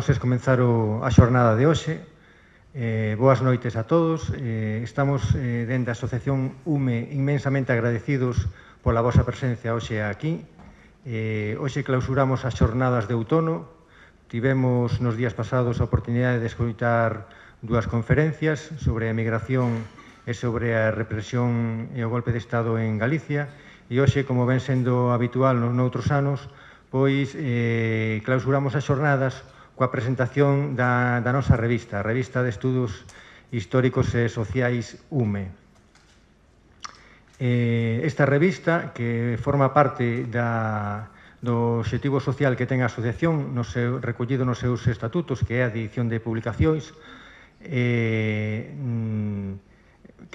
vamos a comenzar a xornada de hoxe. Boas noites a todos. Estamos dende a Asociación UME inmensamente agradecidos pola vosa presencia hoxe aquí. Hoxe clausuramos as xornadas de outono. Tivemos nos días pasados a oportunidade de escoitar dúas conferencias sobre a emigración e sobre a represión e o golpe de Estado en Galicia. E hoxe, como ven sendo habitual noutros anos, pois clausuramos as xornadas coa presentación da nosa revista, a Revista de Estudos Históricos e Sociais UME. Esta revista, que forma parte do obxectivo social que ten a asociación recollido nos seus estatutos, que é a edición de publicacións, que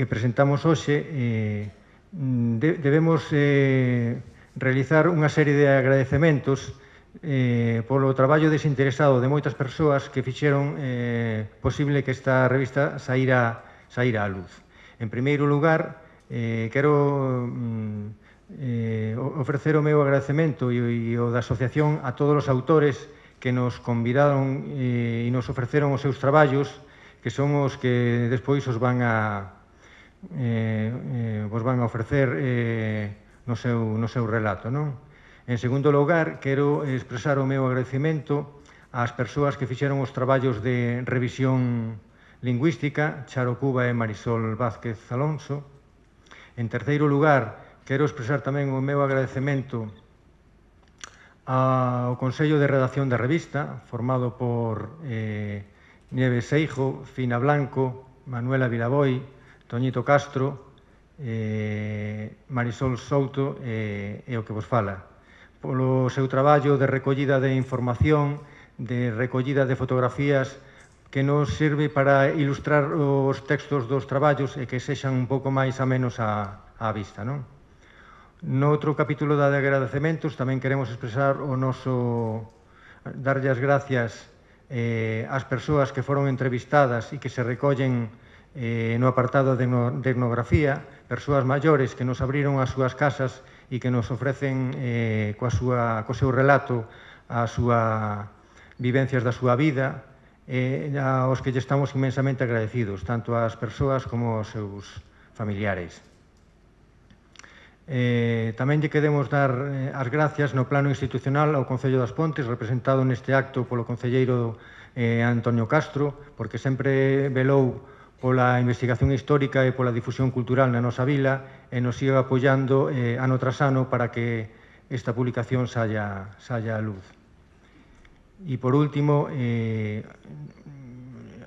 presentamos hoxe, debemos realizar unha serie de agradecementos polo traballo desinteresado de moitas persoas que fixeron posible que esta revista saíra á luz. En primeiro lugar, quero ofrecer o meu agradecemento e o da asociación a todos os autores que nos convidaron e nos ofreceron os seus traballos, que son os que despois os van a ofrecer no seu relato, non? En segundo lugar, quero expresar o meu agradecemento ás persoas que fixeron os traballos de revisión lingüística, Charo Cuba e Marisol Vázquez Alonso. En terceiro lugar, quero expresar tamén o meu agradecemento ao Consello de Redacción da revista, formado por Nieves Seijo, Fina Blanco, Manuela Vilaboi, Toñito Castro, Marisol Souto e o que vos fala, polo seu traballo de recollida de información, de recollida de fotografías, que nos sirve para ilustrar os textos dos traballos e que sexan un pouco máis amenos á vista, non? Noutro capítulo de agradecementos tamén queremos expresar darlle as gracias ás persoas que foron entrevistadas e que se recollen no apartado de etnografía, persoas maiores que nos abriron as súas casas e que nos ofrecen co seu relato as súas vivencias da súa vida, aos que lle estamos inmensamente agradecidos, tanto ás persoas como aos seus familiares. Tamén lle queremos dar as gracias no plano institucional ao Concello das Pontes, representado neste acto polo concelleiro Antonio Castro, porque sempre velou pola investigación histórica e pola difusión cultural na nosa vila e nos siga apoiando ano tras ano para que esta publicación saia á luz. E, por último,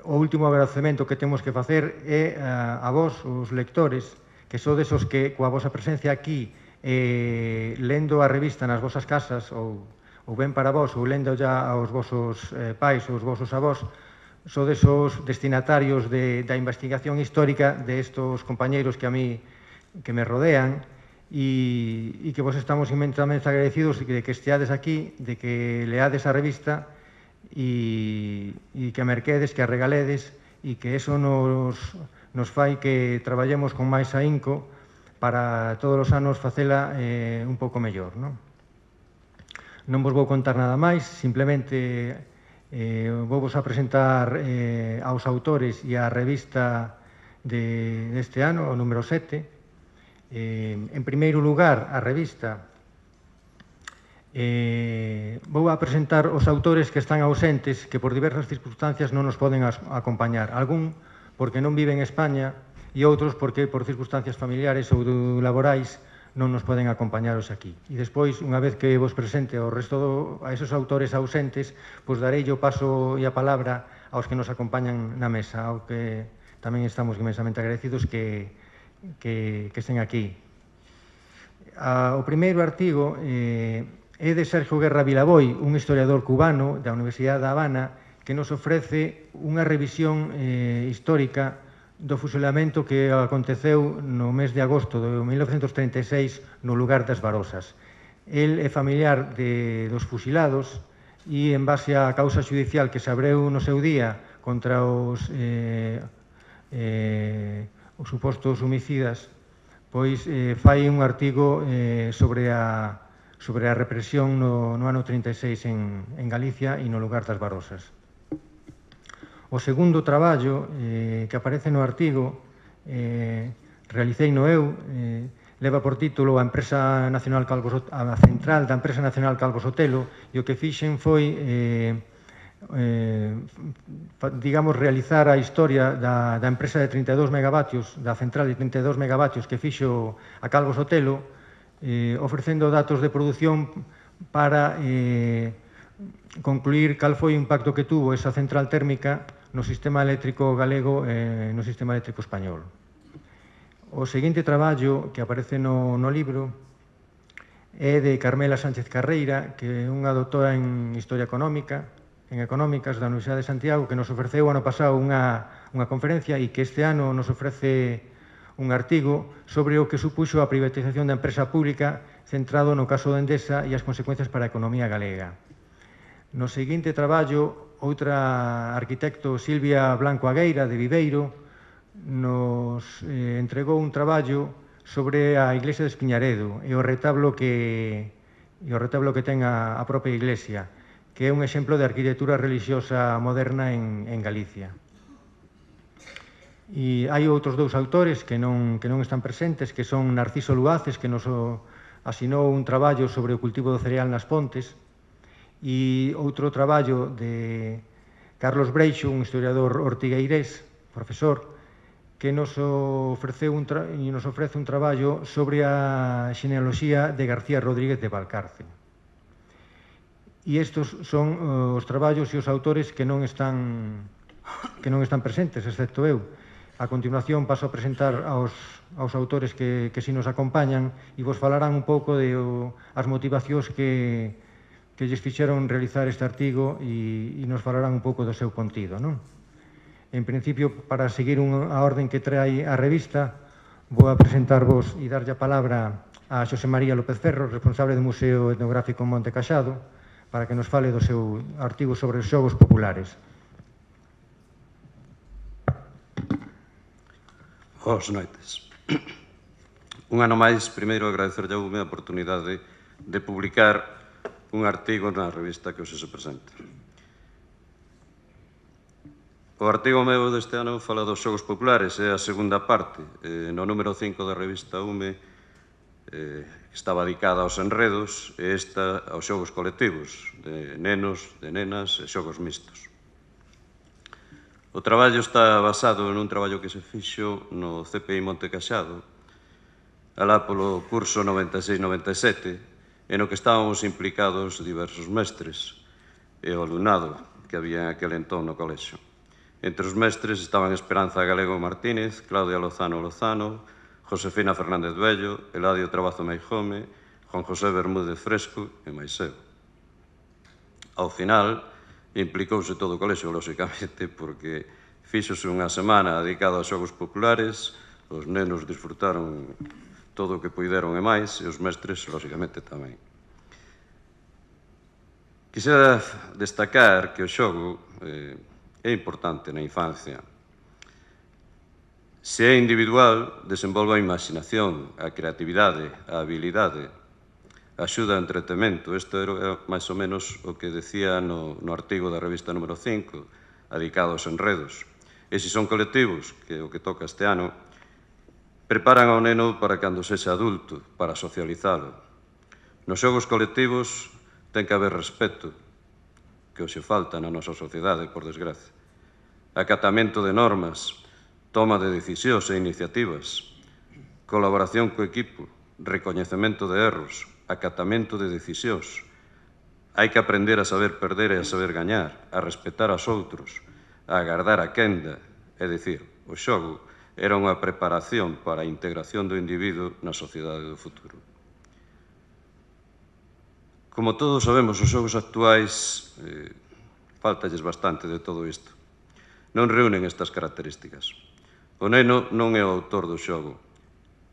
o último agradecemento que temos que facer é a vos, os lectores, que sodes os que, coa vosa presencia aquí, lendo a revista nas vosas casas, ou ben para vos, ou lendo ya aos vosos pais ou aos vosos avós, sodes os destinatarios da investigación histórica de estos compañeiros que me rodean e que vos estamos inmensamente agradecidos de que esteades aquí, de que leades a revista e que a merquedes, que a regaledes e que eso nos fai que traballemos con máis ahínco para todos os anos facela un pouco mellor, non? Non vos vou contar nada máis, simplemente vou vos a presentar aos autores e á revista deste ano, o número 7. En primeiro lugar, a revista, vou a presentar os autores que están ausentes, que por diversas circunstancias non nos poden acompañar. Algún porque non viven en España e outros porque por circunstancias familiares ou laborais non nos poden acompañaros aquí. E despois, unha vez que vos presente ao resto a esos autores ausentes, pois darei o paso e a palabra aos que nos acompañan na mesa, ao que tamén estamos inmensamente agradecidos que estén aquí. O primeiro artigo é de Sergio Guerra Vilaboi, un historiador cubano da Universidade da Habana, que nos ofrece unha revisión histórica do fusilamento que aconteceu no mes de agosto de 1936 no lugar das Barosas. El é familiar dos fusilados e, en base á causa judicial que se abreu no seu día contra os supostos homicidas, pois fai un artigo sobre a represión no ano 36 en Galicia e no lugar das Barosas. O segundo traballo que aparece no artigo, realicei no eu, leva por título a Central da Empresa Nacional Calvo Sotelo, e o que fixen foi digamos, realizar a historia da empresa de 32 megavatios, da central de 32 megavatios que fixo a Calvo Sotelo, ofrecendo datos de produción para concluir cal foi o impacto que tuvo esa central térmica no sistema eléctrico galego e no sistema eléctrico español. O seguinte traballo que aparece no libro é de Carmela Sánchez Carreira, que é unha doutora en Historia Económica, en Económicas da Universidade de Santiago, que nos ofreceu ano pasado unha conferencia e que este ano nos ofrece un artigo sobre o que supuxo a privatización da empresa pública centrado no caso de Endesa e as consecuencias para a economía galega. No seguinte traballo, outra arquitecto, Silvia Blanco Agueira, de Viveiro, nos entregou un traballo sobre a iglesia de Espiñaredo e o retablo que ten a propia iglesia, que é un exemplo de arquitectura religiosa moderna en Galicia. E hai outros dous autores que non están presentes, que son Narciso Luaces, que nos asinou un traballo sobre o cultivo do cereal nas Pontes, e outro traballo de Carlos Breixo, un historiador ortigueirés, profesor, que nos ofrece un traballo sobre a xenealoxía de García Rodríguez de Valcarce. E estes son os traballos e os autores que non están presentes, excepto eu. A continuación paso a presentar aos autores que si nos acompañan e vos falarán un pouco de as motivacións que lles fixeron realizar este artigo e nos falarán un pouco do seu contido, non? En principio, para seguir a orden que trae a revista, vou a presentarvos e darlle a palabra a Xosé María López Ferro, responsable do Museo Etnográfico Monte Caxado, para que nos fale do seu artigo sobre os xogos populares. Boas noites. Un ano máis, primeiro agradecerlle a UME a oportunidade de publicar un artigo na revista que hoxe se presenta. O artigo meu deste ano fala dos xogos populares, é a segunda parte. No número 5 da revista UME estaba dedicada aos enredos e esta aos xogos colectivos, de nenos, de nenas e xogos mixtos. O traballo está basado nun traballo que se fixo no CPI Monte Caxado, alá polo curso 96-97, e no que estábamos implicados diversos mestres e o alumnado que había en aquel entón no colexio. Entre os mestres estaban Esperanza Galego Martínez, Claudia Lozano Lozano, Josefina Fernández Bello, Eladio Trabazo Meijome, Juan José Bermúdez Fresco e máis eu. Ao final, implicouse todo o colexio, lóxicamente, porque fíxose unha semana dedicada aos xogos populares, os nenos disfrutaron todo o que puideron e máis, e os mestres, lóxicamente, tamén. Quisera destacar que o xogo é importante na infancia. Se é individual, desenvolve a imaginación, a creatividade, a habilidade, axuda ao entretemento. Isto era máis ou menos o que decía no artigo da revista número 5, dedicado aos enredos. E se son colectivos, que é o que toca este ano, preparan ao neno para cando sexa adulto, para socializalo. Nos xogos colectivos ten que haber respeto, que hoxe falta na nosa sociedade, por desgracia. Acatamento de normas, toma de decisións e iniciativas, colaboración co equipo, recoñecemento de erros, acatamento de decisións. Hai que aprender a saber perder e a saber gañar, a respetar aos outros, a agardar a quenda, é dicir, o xogo era unha preparación para a integración do individuo na sociedade do futuro. Como todos sabemos, os xogos actuais faltalles bastante de todo isto. Non reúnen estas características. O neno non é o autor do xogo,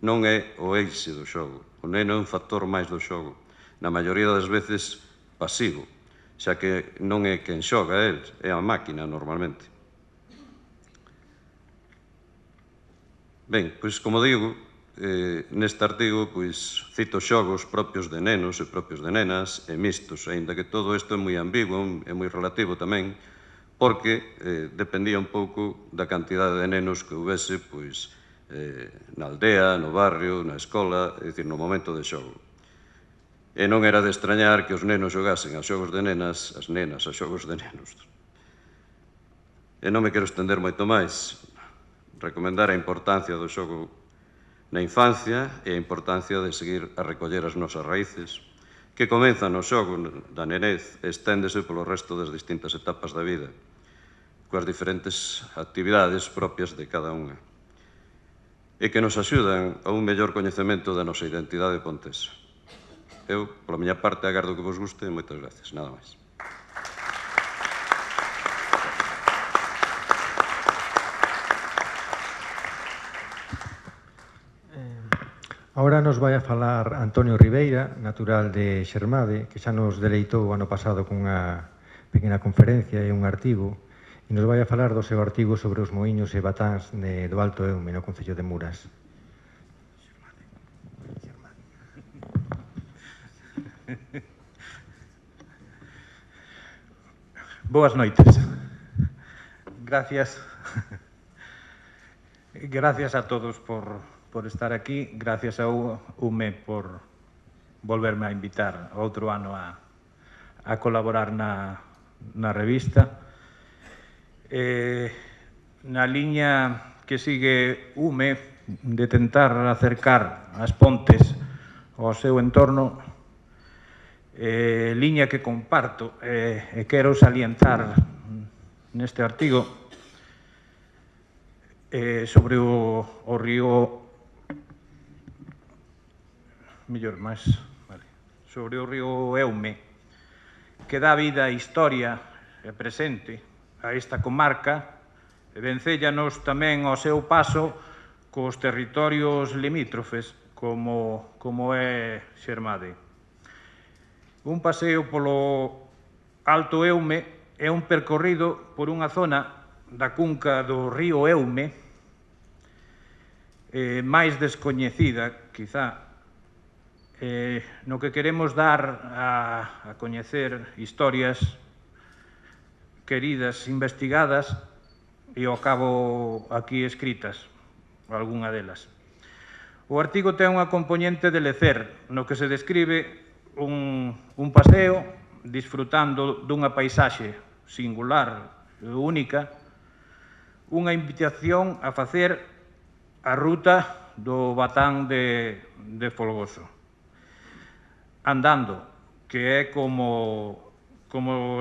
non é o eixe do xogo. O neno é un factor máis do xogo, na maioría das veces pasivo, xa que non é quen xoga el, é a máquina normalmente. Ben, pois como digo, neste artigo cito xogos propios de nenos e propios de nenas e mixtos, aínda que todo isto é moi ambiguo e moi relativo tamén, porque dependía un pouco da cantidade de nenos que houvese na aldea, no barrio, na escola, é dicir, no momento de xogo. E non era de extrañar que os nenos xogasen aos xogos de nenas, as nenas aos xogos de nenos. E non me quero estender moito máis. Recomendar a importancia do xogo na infancia e a importancia de seguir a recoller as nosas raíces, que comenzan no xogo da nenez e esténdese polo resto das distintas etapas da vida, coas diferentes actividades propias de cada unha, e que nos axudan a un mellor coñecemento da nosa identidade pontesa. Eu, pola miña parte, agardo que vos guste e moitas gracias. Nada máis. Ahora nos vai a falar Antonio Ribeira, natural de Xermade, que xa nos deleitou o ano pasado cunha pequena conferencia e un artigo, e nos vai a falar do seu artigo sobre os moiños e batáns do Alto Eume, no Concello de Muras. Boas noites. Gracias. Gracias a todos por estar aquí. Gracias a UME por volverme a invitar outro ano a colaborar na revista. Na liña que sigue UME de tentar acercar as pontes ao seu entorno, liña que comparto e quero salientar neste artigo sobre o río sobre o río Eume, que dá vida a historia e presente a esta comarca e vencéllanos tamén ao seu paso cos territorios limítrofes como é Xermade. Un paseo polo Alto Eume é un percorrido por unha zona da cunca do río Eume máis descoñecida, quizá, no que queremos dar a coñecer historias queridas, investigadas e ao cabo aquí escritas, algunha delas. O artigo ten unha componente de lecer, no que se describe un paseo disfrutando dunha paisaxe singular e única, unha invitación a facer a ruta do Batán de Folgoso, andando, que é como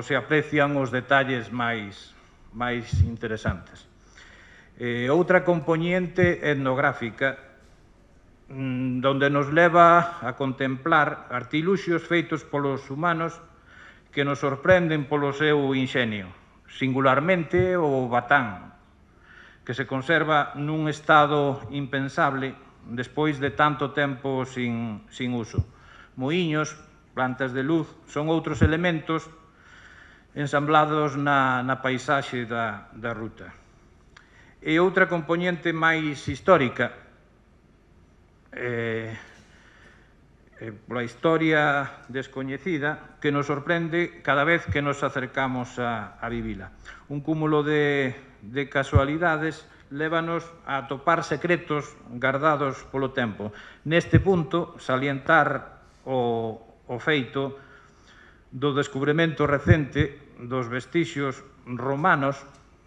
se aprecian os detalles máis interesantes. Outra componente etnográfica, donde nos leva a contemplar artiluxios feitos polos humanos que nos sorprenden polo seu inxenio, singularmente o batán, que se conserva nun estado impensable despois de tanto tempo sin uso. Moiños, plantas de luz, son outros elementos ensamblados na paisaxe da ruta. E outra componente máis histórica, pola historia descoñecida, que nos sorprende cada vez que nos acercamos a vivila. Un cúmulo de casualidades lévanos a atopar secretos guardados polo tempo. Neste punto, salientar o feito do descubrimento recente dos vestixios romanos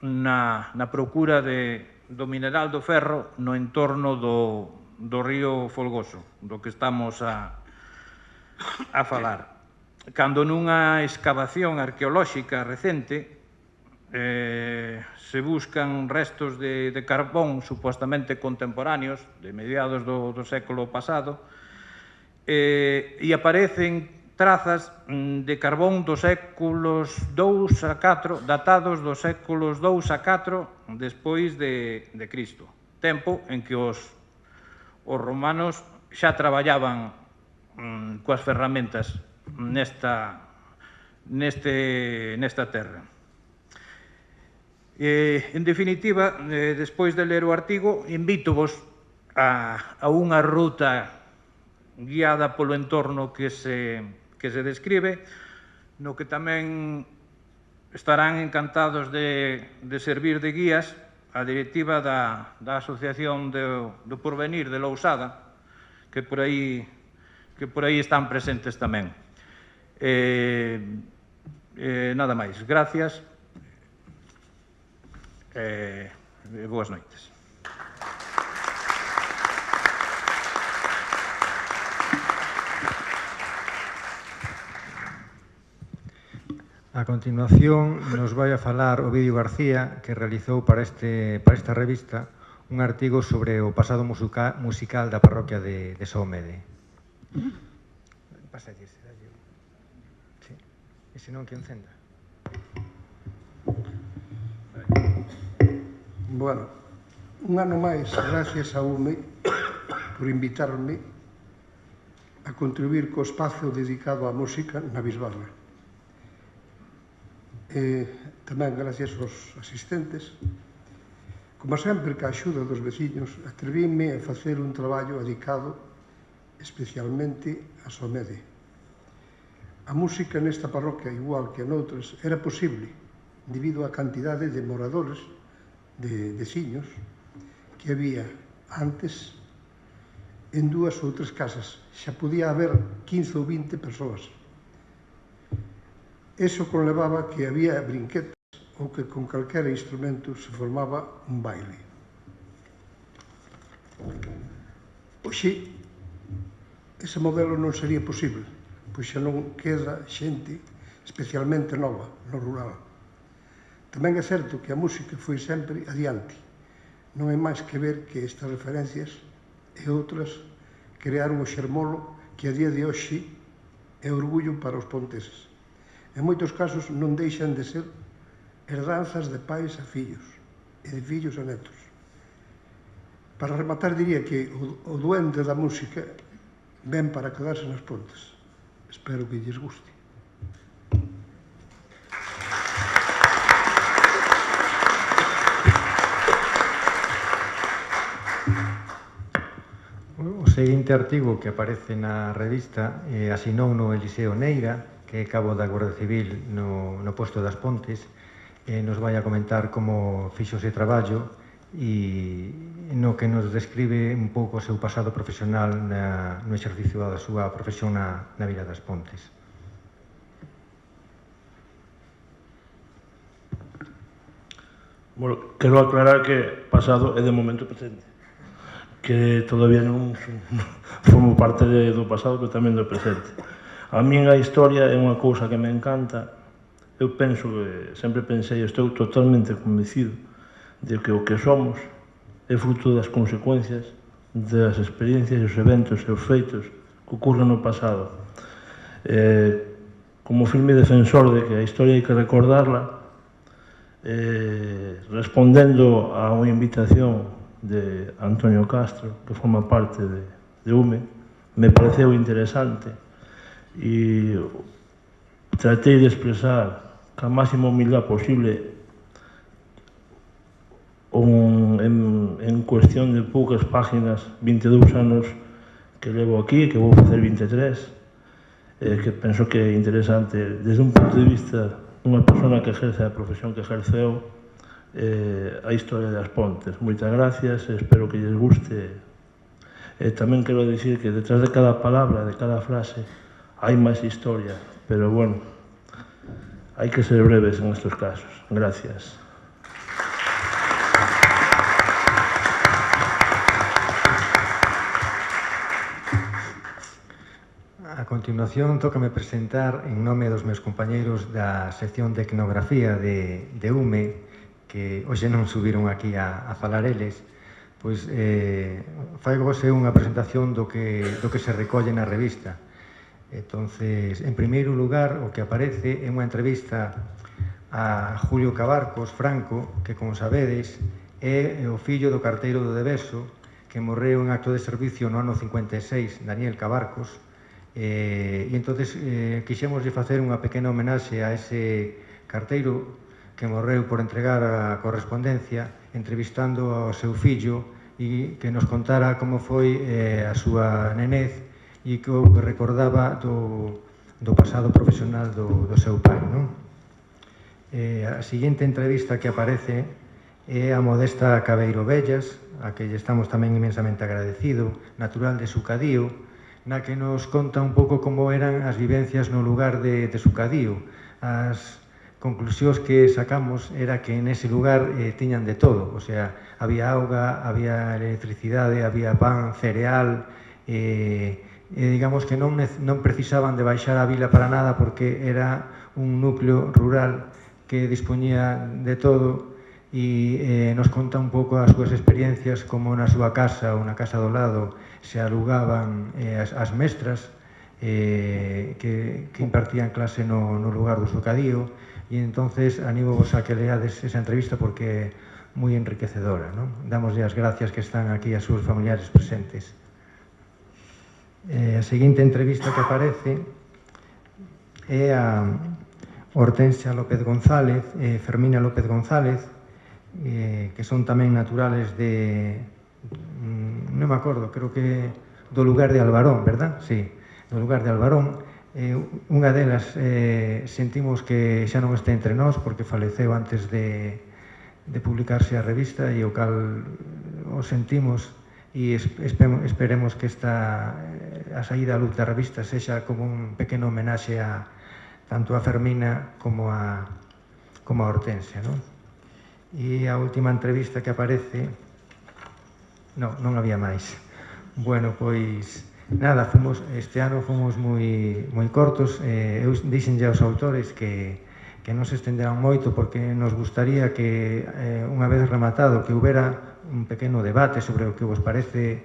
na procura do mineral do ferro no entorno do río Folgoso, do que estamos a falar. Cando nunha excavación arqueolóxica recente se buscan restos de carbón supostamente contemporáneos, de mediados do século pasado, e aparecen trazas de carbón dos séculos 2 a 4, datados dos séculos 2 a 4 despois de Cristo, tempo en que os romanos xa traballaban coas ferramentas nesta terra. En definitiva, despois de ler o artigo, invítovos a unha ruta guiada polo entorno que se describe, no que tamén estarán encantados de servir de guías a directiva da Asociación do Porvenir de Lousada, que por aí están presentes tamén. Nada máis. Gracias e boas noites. A continuación nos vai a falar Ovidio García, que realizou para esta revista un artigo sobre o pasado musical da parroquia de Soomede. Pasa allí, sí. E senón que encenda. Bueno, un ano máis, gracias a UME por invitarme a contribuir co espazo dedicado á música na Bisbarra. Tamén gracias aos asistentes. Como sempre, ca axuda dos veciños, atrevíme a facer un traballo dedicado especialmente a Soomede. A música nesta parroquia, igual que noutras, era posible debido á cantidade de moradores, de veciños, que había antes en 2 ou 3 casas. Xa podía haber 15 ou 20 persoas. Eso conlevaba que había brinquetas ou que con calquera instrumento se formaba un baile. Oxe, ese modelo non sería posible, pois xa non queda xente especialmente nova no rural. Tamén é certo que a música foi sempre adiante. Non hai máis que ver que estas referencias e outras crearon o xermolo que a día de hoxe é orgullo para os ponteses. En moitos casos non deixan de ser herdanzas de pais a fillos e de fillos a netos. Para rematar diría que o duende da música ven para quedarse nas Pontes. Espero que lles guste. O seguinte artigo que aparece na revista asinou no Eliseo Neira, que é cabo da Guardia Civil no posto das Pontes, nos vai a comentar como fixo ese traballo e no que nos describe un pouco o seu pasado profesional no exercicio da súa profesión na Vila das Pontes. Bueno, quero aclarar que pasado é de momento presente, que todavía non formo parte do pasado, pero tamén do presente. A min a historia é unha cousa que me encanta. Eu penso que sempre pensei, estou totalmente convencido de que o que somos é fruto das consecuencias das experiencias, os eventos e os feitos que ocurren no pasado. Como firme defensor de que a historia hai que recordarla, respondendo a unha invitación de Antonio Castro, que forma parte de UME, me pareceu interesante e tratei de expresar ca máxima humildade posible en cuestión de poucas páginas, 22 anos que levo aquí, que vou facer 23, que penso que é interesante desde un punto de vista unha persona que exerce a profesión que exerceu a historia das Pontes. Moitas gracias, espero que lles guste. Tamén quero dicir que detrás de cada palabra, de cada frase, hai máis historia, pero bueno, hai que ser breves en estos casos. Gracias. A continuación, tócame presentar en nome dos meus compañeiros da sección de etnografía de UME, que hoxe non subiron aquí a falar eles, pois faigose unha presentación do que se recolle na revista. Entonces, en primeiro lugar, o que aparece é unha entrevista a Julio Cabarcos Franco, que, como sabedes, é o fillo do carteiro do Deveso, que morreu en acto de servicio no ano 56, Daniel Cabarcos, e entonces quixémoslle facer unha pequena homenaxe a ese carteiro que morreu por entregar a correspondencia, entrevistando ao seu fillo e que nos contara como foi a súa nenez e que o recordaba do pasado profesional do seu pai, non? A seguinte entrevista que aparece é a Modesta Cabeiro Vellas, a que lle estamos tamén inmensamente agradecido, natural de Sucadío, na que nos conta un pouco como eran as vivencias no lugar de Sucadío. As conclusións que sacamos era que nese lugar tiñan de todo, o sea, había auga, había electricidade, había pan, cereal, digamos que non precisaban de baixar a vila para nada porque era un núcleo rural que dispoñía de todo e nos conta un pouco as súas experiencias como na súa casa ou na casa do lado se alugaban as mestras que impartían clase no lugar do Sucadío e entonces animo-vos a que leades esa entrevista porque é moi enriquecedora, non? Damoslle as gracias que están aquí a súas familiares presentes. A seguinte entrevista que aparece é a Hortensia López González e Fermina López González, que son tamén naturales de, non me acordo, creo que do lugar de Albarón, verdad? Sí, do lugar de Albarón. Unha delas sentimos que xa non este entre nós porque faleceu antes de publicarse a revista e o cal o sentimos e esperemos que a saída a luz da revista sexa como un pequeno homenaxe tanto a Fermina como a Hortensia, non? E a última entrevista que aparece non había máis. Bueno, pois nada, este ano fomos moi cortos. Eu dixenlle aos autores que non se estenderan moito porque nos gustaría que unha vez rematado que houbera un pequeno debate sobre o que vos parece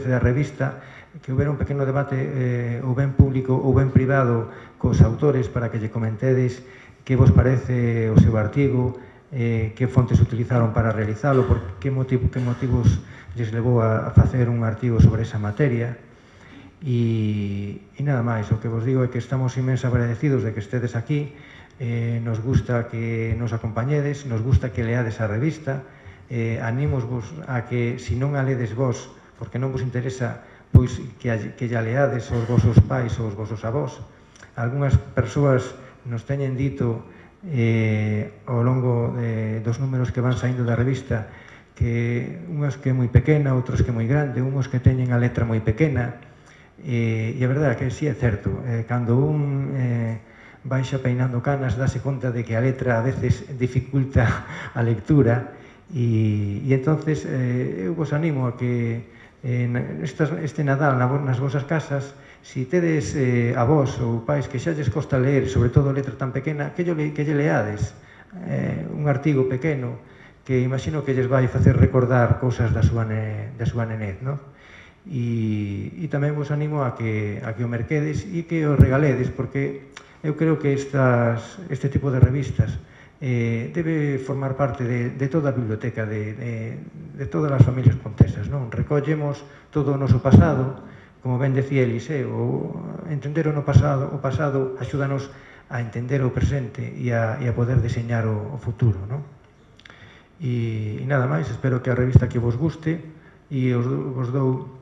da revista, que houbera un pequeno debate ou ben público ou ben privado cos autores para que lle comentedes que vos parece o seu artigo, que fontes utilizaron para realizalo, por que motivos lles levou a facer un artigo sobre esa materia. E nada máis, o que vos digo é que estamos inmensa agradecidos de que estedes aquí, nos gusta que nos acompañedes, nos gusta que leades a revista, animos-vos a que, se non a ledes vos, porque non vos interesa, pois que ya leades aos vosos pais ou aos vosos avós. Algúnas persoas nos teñen dito ao longo dos números que van saindo da revista que unhas que é moi pequena, outros que é moi grande, unhos que teñen a letra moi pequena, e a verdade é que sí é certo, cando un baixa peinando canas dáse conta de que a letra a veces dificulta a lectura e entonces eu vos animo a que este Nadal nas vosas casas, se tedes avós ou pais que xa lles costa ler, sobre todo letra tan pequena, que lle leades un artigo pequeno que imagino que lles vai facer recordar cousas da súa nenez, non? E tamén vos animo a que o merquedes e que o regaledes, porque eu creo que este tipo de revistas debe formar parte de toda a biblioteca de todas as familias pontesas, non? Recollemos todo o noso pasado, como ben decía Eliseo, entender o pasado axúdanos a entender o presente e a poder deseñar o futuro, non? E nada máis, espero que a revista que vos guste e vos dou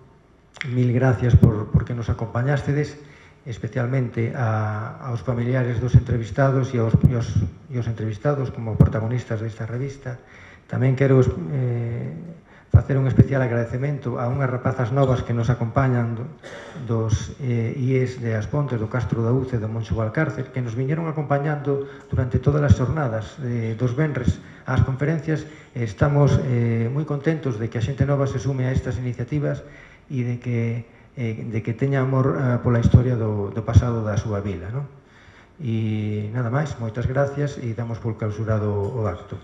mil gracias porque nos acompañástedes, especialmente aos familiares dos entrevistados e aos entrevistados como protagonistas desta revista. Tamén quero facer un especial agradecemento a unhas rapazas novas que nos acompañan dos IES de As Pontes, do Castro da Uce, do Moncho Valcárcel, que nos viñeron acompañando durante todas as xornadas dos venres ás conferencias. Estamos moi contentos de que a xente nova se sume a estas iniciativas e de que teña amor pola historia do pasado da súa vila, non? E nada máis, moitas gracias e damos por clausurado o acto.